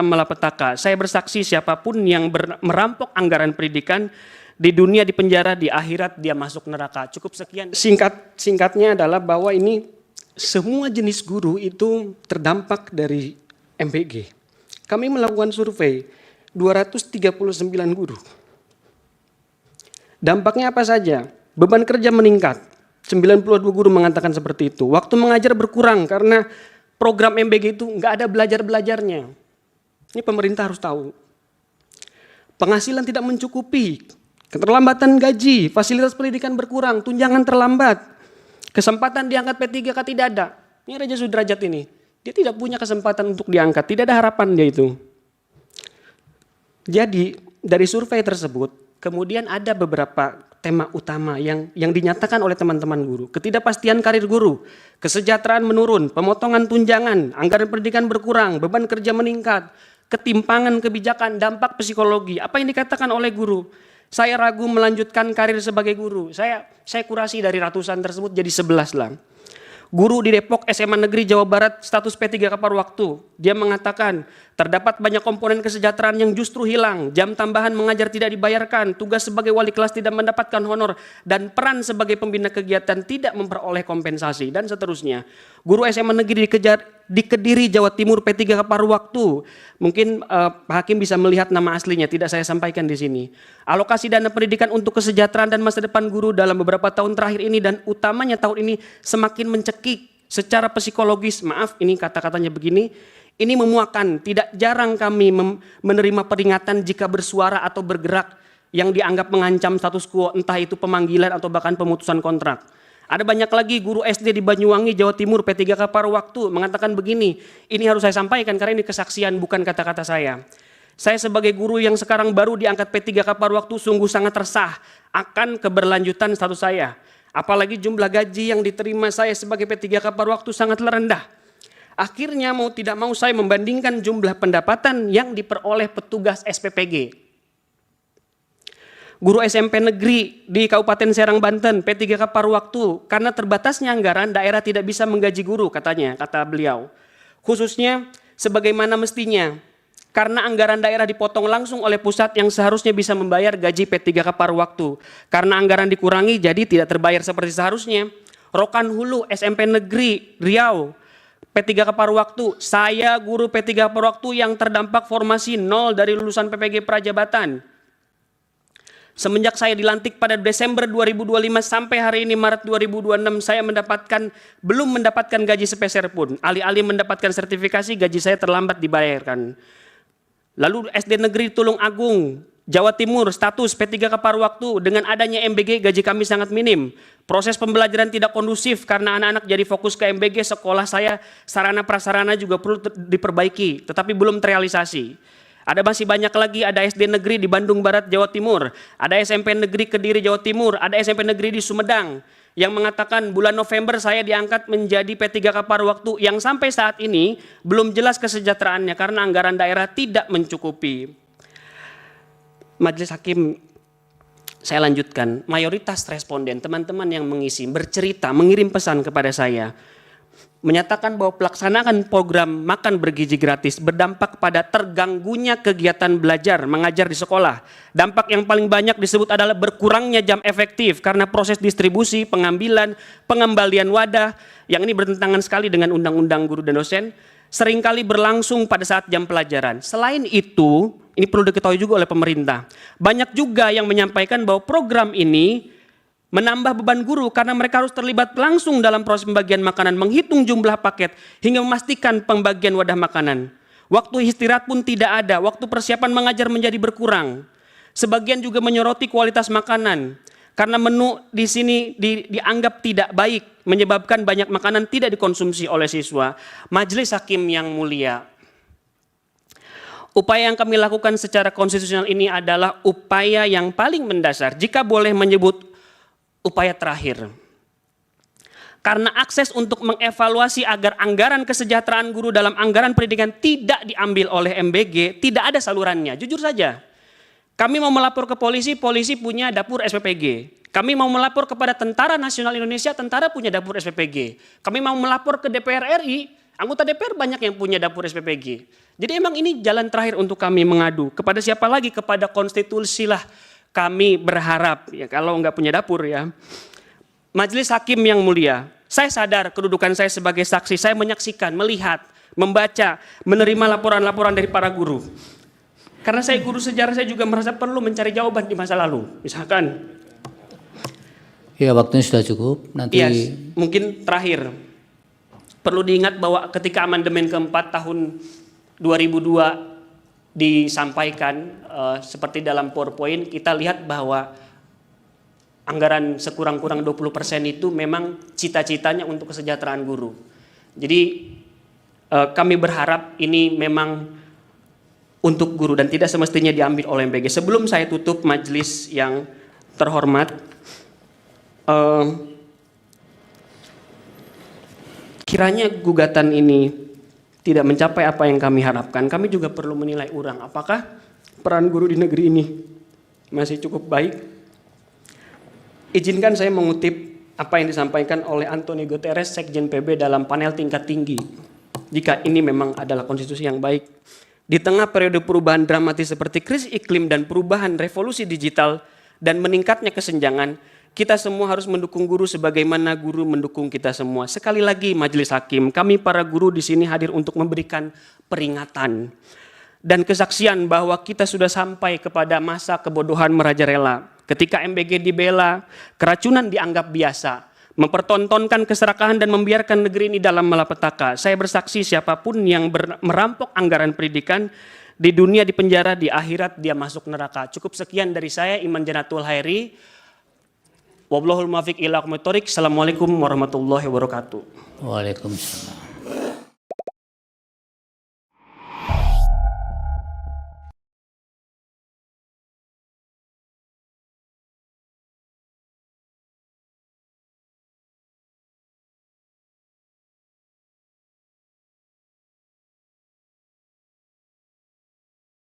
malapetaka. Saya bersaksi siapapun yang merampok anggaran pendidikan di dunia di penjara, di akhirat dia masuk neraka. Cukup sekian. Singkatnya adalah bahwa ini semua jenis guru itu terdampak dari MBG. Kami melakukan survei 239 guru. Dampaknya apa saja? Beban kerja meningkat. 92 guru mengatakan seperti itu. Waktu mengajar berkurang karena program MBG itu nggak ada belajar-belajarnya. Ini pemerintah harus tahu. Penghasilan tidak mencukupi, keterlambatan gaji, fasilitas pendidikan berkurang, tunjangan terlambat, kesempatan diangkat P3K tidak ada. Ini Raja Sudrajat ini, dia tidak punya kesempatan untuk diangkat, tidak ada harapan dia itu. Jadi dari survei tersebut, kemudian ada beberapa tema utama yang dinyatakan oleh teman-teman guru. Ketidakpastian karir guru, kesejahteraan menurun, pemotongan tunjangan, anggaran pendidikan berkurang, beban kerja meningkat, ketimpangan kebijakan, dampak psikologi. Apa yang dikatakan oleh guru? Saya ragu melanjutkan karir sebagai guru. Saya kurasi dari ratusan tersebut jadi 11 lah. Guru di Depok SMA Negeri Jawa Barat status P3K paruh waktu. Dia mengatakan terdapat banyak komponen kesejahteraan yang justru hilang. Jam tambahan mengajar tidak dibayarkan, tugas sebagai wali kelas tidak mendapatkan honor, dan peran sebagai pembina kegiatan tidak memperoleh kompensasi, dan seterusnya. Guru SMA Negeri di Kediri Jawa Timur P3K paruh waktu. Mungkin Pak Hakim bisa melihat nama aslinya, tidak saya sampaikan di sini. Alokasi dana pendidikan untuk kesejahteraan dan masa depan guru dalam beberapa tahun terakhir ini dan utamanya tahun ini semakin mencekik secara psikologis. Maaf, ini kata-katanya begini. Ini memuakan, tidak jarang kami menerima peringatan jika bersuara atau bergerak yang dianggap mengancam status quo, entah itu pemanggilan atau bahkan pemutusan kontrak. Ada banyak lagi guru SD di Banyuwangi, Jawa Timur, P3K paruh waktu mengatakan begini. Ini harus saya sampaikan karena ini kesaksian bukan kata-kata saya. Saya sebagai guru yang sekarang baru diangkat P3K paruh waktu sungguh sangat resah akan keberlanjutan status saya. Apalagi jumlah gaji yang diterima saya sebagai P3K paruh waktu sangat rendah. Akhirnya mau tidak mau saya membandingkan jumlah pendapatan yang diperoleh petugas SPPG. Guru SMP negeri di Kabupaten Serang, Banten, P3K paruh waktu, karena terbatasnya anggaran daerah tidak bisa menggaji guru katanya, kata beliau. Khususnya sebagaimana mestinya, karena anggaran daerah dipotong langsung oleh pusat yang seharusnya bisa membayar gaji P3K paruh waktu. Karena anggaran dikurangi jadi tidak terbayar seperti seharusnya. Rokan Hulu SMP negeri Riau, P3K paruh waktu, saya guru P3K paruh waktu yang terdampak formasi 0 dari lulusan PPG Prajabatan. Semenjak saya dilantik pada Desember 2025 sampai hari ini Maret 2026 saya belum mendapatkan gaji sepeser pun. Alih-alih mendapatkan sertifikasi gaji saya terlambat dibayarkan. Lalu SD Negeri Tulung Agung, Jawa Timur status P3K paruh waktu, dengan adanya MBG gaji kami sangat minim. Proses pembelajaran tidak kondusif karena anak-anak jadi fokus ke MBG, sekolah saya sarana prasarana juga perlu diperbaiki tetapi belum terrealisasi. Ada masih banyak lagi, ada SD negeri di Bandung Barat, Jawa Timur, ada SMP negeri Kediri, Jawa Timur, ada SMP negeri di Sumedang yang mengatakan bulan November saya diangkat menjadi P3K paruh waktu yang sampai saat ini belum jelas kesejahteraannya karena anggaran daerah tidak mencukupi. Majelis Hakim, saya lanjutkan. Mayoritas responden, teman-teman yang mengisi, bercerita, mengirim pesan kepada saya, menyatakan bahwa pelaksanaan program makan bergizi gratis berdampak pada terganggunya kegiatan belajar mengajar di sekolah. Dampak yang paling banyak disebut adalah berkurangnya jam efektif karena proses distribusi, pengambilan, pengembalian wadah yang ini bertentangan sekali dengan undang-undang guru dan dosen, seringkali berlangsung pada saat jam pelajaran. Selain itu, ini perlu diketahui juga oleh pemerintah, banyak juga yang menyampaikan bahwa program ini menambah beban guru karena mereka harus terlibat langsung dalam proses pembagian makanan, menghitung jumlah paket, hingga memastikan pembagian wadah makanan. Waktu istirahat pun tidak ada, waktu persiapan mengajar menjadi berkurang. Sebagian juga menyoroti kualitas makanan, karena menu di sini dianggap tidak baik, menyebabkan banyak makanan tidak dikonsumsi oleh siswa. Majelis Hakim yang mulia, upaya yang kami lakukan secara konstitusional ini adalah upaya yang paling mendasar, jika boleh menyebut upaya terakhir. Karena akses untuk mengevaluasi agar anggaran kesejahteraan guru dalam anggaran pendidikan tidak diambil oleh MBG, tidak ada salurannya. Jujur saja, kami mau melapor ke polisi, polisi punya dapur SPPG. Kami mau melapor kepada Tentara Nasional Indonesia, tentara punya dapur SPPG. Kami mau melapor ke DPR RI, Anggota DPR banyak yang punya dapur SPPG. Jadi emang ini jalan terakhir untuk kami mengadu. Kepada siapa lagi? Kepada konstitusi lah kami berharap. Ya, kalau nggak punya dapur ya. Majelis Hakim yang mulia, saya sadar kedudukan saya sebagai saksi. Saya menyaksikan, melihat, membaca, menerima laporan-laporan dari para guru. Karena saya guru sejarah, saya juga merasa perlu mencari jawaban di masa lalu. Misalkan. Ya, waktunya sudah cukup. Nanti. Yes, mungkin terakhir. Perlu diingat bahwa ketika amandemen keempat tahun 2002 disampaikan seperti dalam PowerPoint, kita lihat bahwa anggaran sekurang-kurang 20% itu memang cita-citanya untuk kesejahteraan guru. Jadi kami berharap ini memang untuk guru dan tidak semestinya diambil oleh MBG. Sebelum saya tutup majelis yang terhormat, kiranya gugatan ini tidak mencapai apa yang kami harapkan, kami juga perlu menilai ulang apakah peran guru di negeri ini masih cukup baik. Izinkan saya mengutip apa yang disampaikan oleh Antonio Guterres, Sekjen PB dalam panel tingkat tinggi. Jika ini memang adalah konstitusi yang baik, di tengah periode perubahan dramatis seperti krisis iklim dan perubahan revolusi digital dan meningkatnya kesenjangan, kita semua harus mendukung guru sebagaimana guru mendukung kita semua. Sekali lagi Majelis Hakim, kami para guru di sini hadir untuk memberikan peringatan dan kesaksian bahwa kita sudah sampai kepada masa kebodohan merajalela. Ketika MBG dibela, keracunan dianggap biasa, mempertontonkan keserakahan dan membiarkan negeri ini dalam malapetaka. Saya bersaksi siapapun yang merampok anggaran pendidikan di dunia di penjara, di akhirat dia masuk neraka. Cukup sekian dari saya, Iman Janatul Hairi. Wallahul muwaffiq ila aqwamit thoriq. Assalamualaikum warahmatullahi wabarakatuh. Waalaikumsalam.